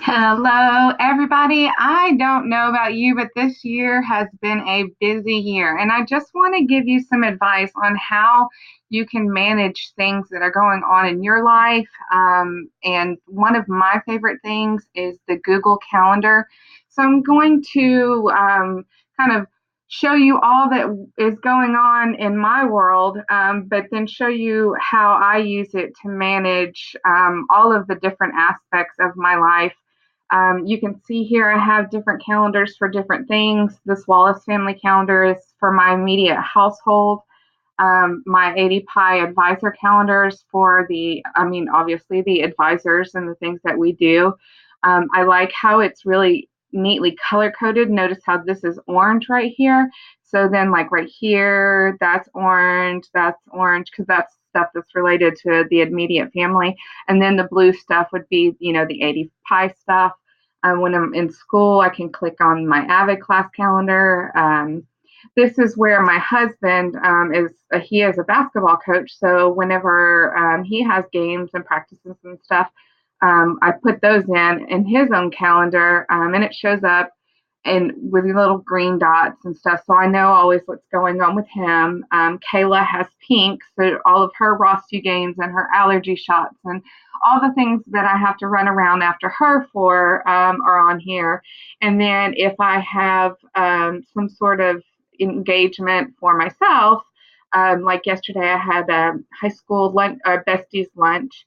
Hello, everybody. I don't know about you, but this year has been a busy year. And I just want to give you some advice on how you can manage things that are going on in your life. And one of my favorite things is the Google Calendar. So I'm going to kind of show you all that is going on in my world, but then show you how I use it to manage all of the different aspects of my life. You can see here I have different calendars for different things. This Wallace family calendar is for my immediate household. My ADPi advisor calendars for obviously the advisors and the things that we do. I like how it's really neatly color coded. Notice how this is orange right here. So then, like right here, that's orange because that's stuff that's related to the immediate family. And then the blue stuff would be, the ADPi stuff. When I'm in school, I can click on my Avid class calendar. This is where my husband he is a basketball coach. So whenever he has games and practices and stuff, I put those in his own calendar, and it shows up and with little green dots and stuff. So I know always what's going on with him. Kayla has pink, so all of her ROSU games and her allergy shots and all the things that I have to run around after her for are on here. And then if I have some sort of engagement for myself, like yesterday I had a high school lunch, besties lunch,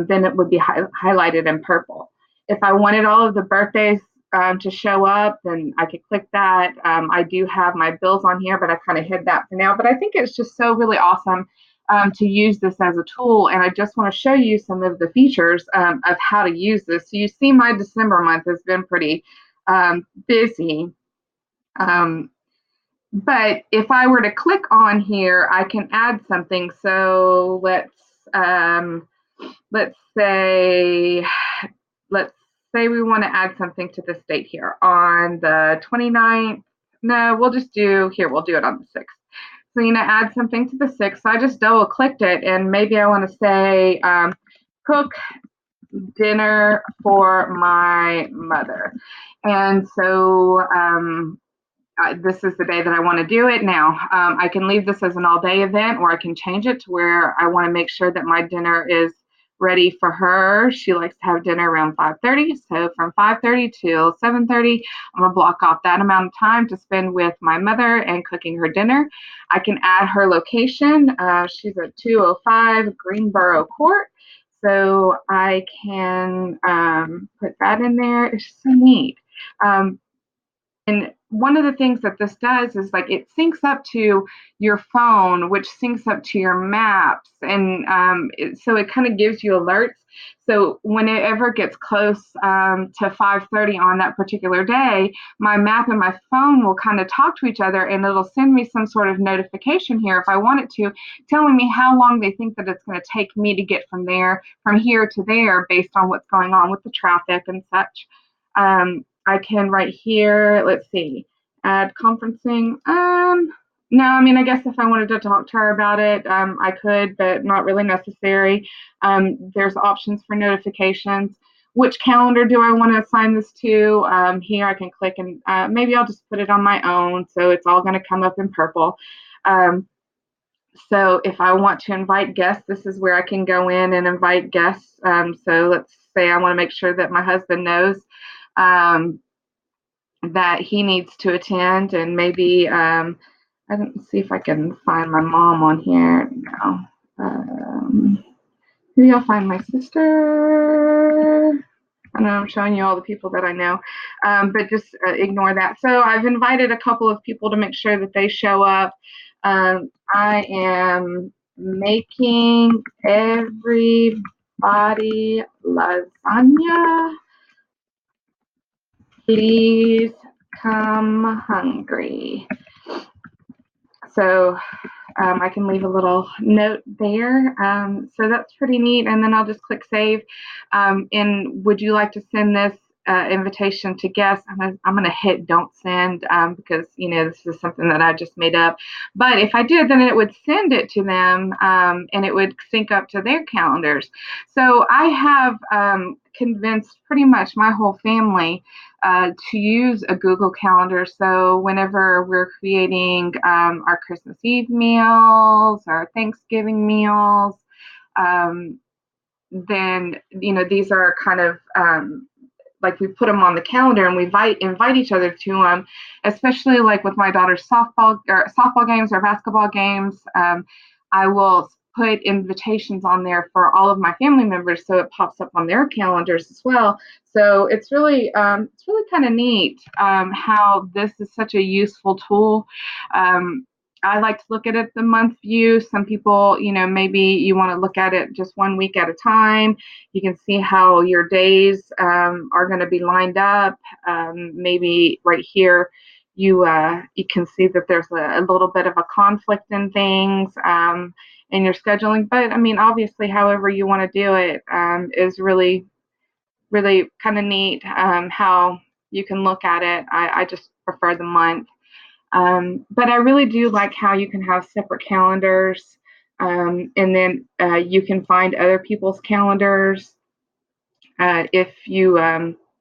then it would be highlighted in purple. If I wanted all of the birthdays to show up, then I could click that. I do have my bills on here, but I kind of hid that for now. But I think it's just so really awesome to use this as a tool. And I just want to show you some of the features of how to use this. So you see my December month has been pretty busy. Um, but if I were to click on here, I can add something. So let's say let's say we want to add something to this date here on the 29th. No, we'll do it on the 6th. So, add something to the 6th. So I just double clicked it, and maybe I want to say cook dinner for my mother. And so this is the day that I want to do it. Now, I can leave this as an all day event, or I can change it to where I want to make sure that my dinner is ready for her. She likes to have dinner around 5:30. So from 5:30 till 7:30, I'm going to block off that amount of time to spend with my mother and cooking her dinner. I can add her location. She's at 205 Greenboro Court. So I can put that in there. It's so neat. Um, and one of the things that this does is like it syncs up to your phone, which syncs up to your maps. And so it kind of gives you alerts. So whenever it gets close to 5:30 on that particular day, my map and my phone will kind of talk to each other and it'll send me some sort of notification here if I want it to, telling me how long they think that it's going to take me to get from here to there based on what's going on with the traffic and such. I can right here, let's see, add conferencing. No, I mean, I guess if I wanted to talk to her about it, I could, but not really necessary. There's options for notifications. Which calendar do I want to assign this to? Here I can click and maybe I'll just put it on my own. So it's all going to come up in purple. Um, so if I want to invite guests, this is where I can go in and invite guests. So let's say I want to make sure that my husband knows um, that he needs to attend, and maybe I don't see if I can find my mom on here. No. Maybe I'll find my sister. I know I'm showing you all the people that I know, but just ignore that. So I've invited a couple of people to make sure that they show up. I am making everybody lasagna. Please come hungry. So I can leave a little note there. So that's pretty neat. And then I'll just click save. And would you like to send this invitation to guests, I'm gonna hit don't send because this is something that I just made up. But if I did, then it would send it to them and it would sync up to their calendars. So I have convinced pretty much my whole family to use a Google Calendar. So whenever we're creating our Christmas Eve meals, our Thanksgiving meals, um, then these are kind of like we put them on the calendar and we invite each other to them, especially like with my daughter's softball games or basketball games. I will put invitations on there for all of my family members so it pops up on their calendars as well. So it's really kind of neat how this is such a useful tool. Um, I like to look at it the month view. Some people, maybe you want to look at it just 1 week at a time. You can see how your days are going to be lined up. Maybe right here, you can see that there's a little bit of a conflict in things in your scheduling. But I mean, obviously, however you want to do it is really, really kind of neat how you can look at it. I just prefer the month. But I really do like how you can have separate calendars, and then you can find other people's calendars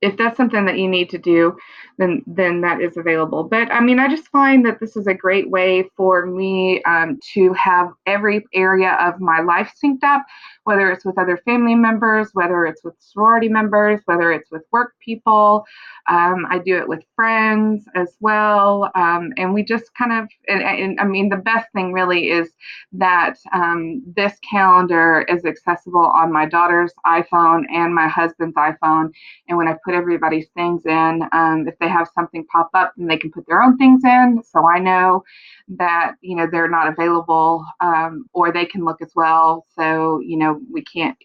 if that's something that you need to do, then that is available. But I mean, I just find that this is a great way for me to have every area of my life synced up, whether it's with other family members, whether it's with sorority members, whether it's with work people. I do it with friends as well, and we just kind of. And I mean, the best thing really is that this calendar is accessible on my daughter's iPhone and my husband's iPhone. And when I put everybody's things in, if they have something pop up, then they can put their own things in. So I know that, they're not available, or they can look as well. So, we can't.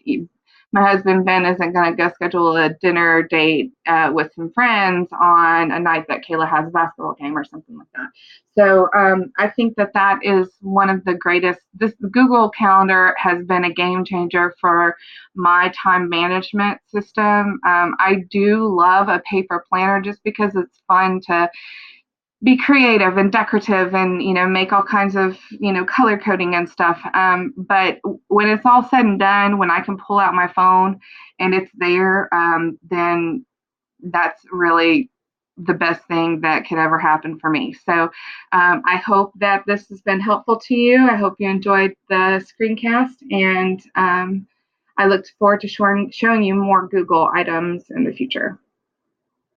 My husband Ben isn't going to go schedule a dinner date with some friends on a night that Kayla has a basketball game or something like that. So I think that is one of the greatest. This Google Calendar has been a game changer for my time management system. I do love a paper planner just because it's fun to be creative and decorative and make all kinds of color coding and stuff, but when it's all said and done, when I can pull out my phone and it's there, then that's really the best thing that could ever happen for me. So I hope that this has been helpful to you. I hope you enjoyed the screencast, and I look forward to showing you more Google items in the future.